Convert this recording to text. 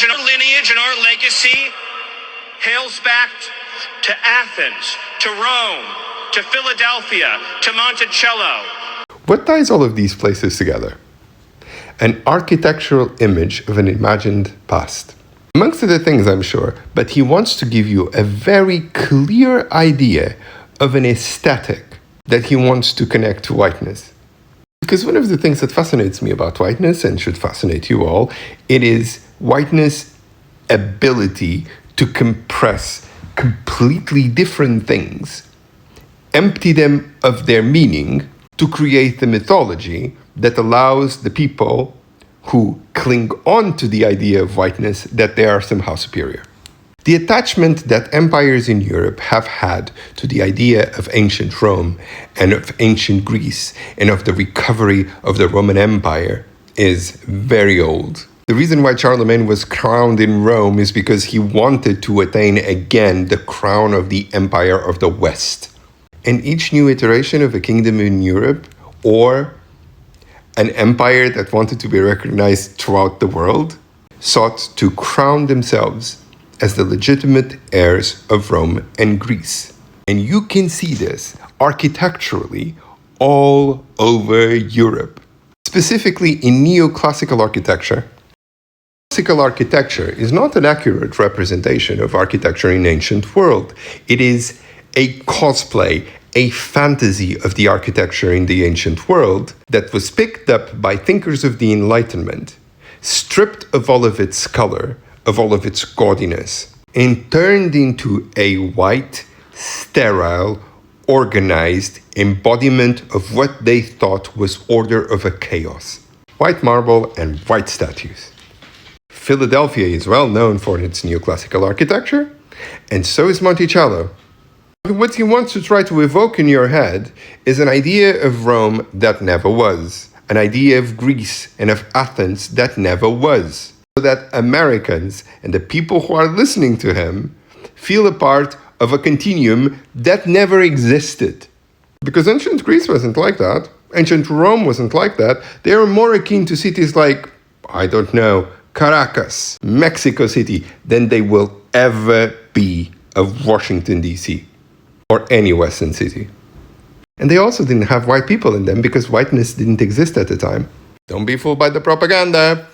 and our legacy hails back to Athens, to Rome, to Philadelphia, to Monticello. What ties all of these places together? An architectural image of an imagined past. Amongst other things, I'm sure, but he wants to give you a very clear idea of an aesthetic that he wants to connect to whiteness. Because one of the things that fascinates me about whiteness, and should fascinate you all, it is whiteness' ability to compress completely different things, empty them of their meaning, to create the mythology that allows the people who cling on to the idea of whiteness that they are somehow superior. The attachment that empires in Europe have had to the idea of ancient Rome and of ancient Greece and of the recovery of the Roman Empire is very old. The reason why Charlemagne was crowned in Rome is because he wanted to attain again the crown of the Empire of the West. And each new iteration of a kingdom in Europe, or an empire that wanted to be recognized throughout the world, sought to crown themselves as the legitimate heirs of Rome and Greece. And you can see this architecturally all over Europe, specifically in neoclassical architecture. Classical architecture is not an accurate representation of architecture in ancient world. It is a cosplay, a fantasy of the architecture in the ancient world that was picked up by thinkers of the Enlightenment, stripped of all of its color, of all of its gaudiness, and turned into a white, sterile, organized embodiment of what they thought was order of a chaos. White marble and white statues. Philadelphia is well known for its neoclassical architecture, and so is Monticello. What he wants to try to evoke in your head is an idea of Rome that never was, an idea of Greece and of Athens that never was, so that Americans and the people who are listening to him feel a part of a continuum that never existed. Because ancient Greece wasn't like that, ancient Rome wasn't like that. They were more akin to cities like, I don't know, Caracas, Mexico City, than they will ever be of Washington, D.C., or any Western city. And they also didn't have white people in them because whiteness didn't exist at the time. Don't be fooled by the propaganda.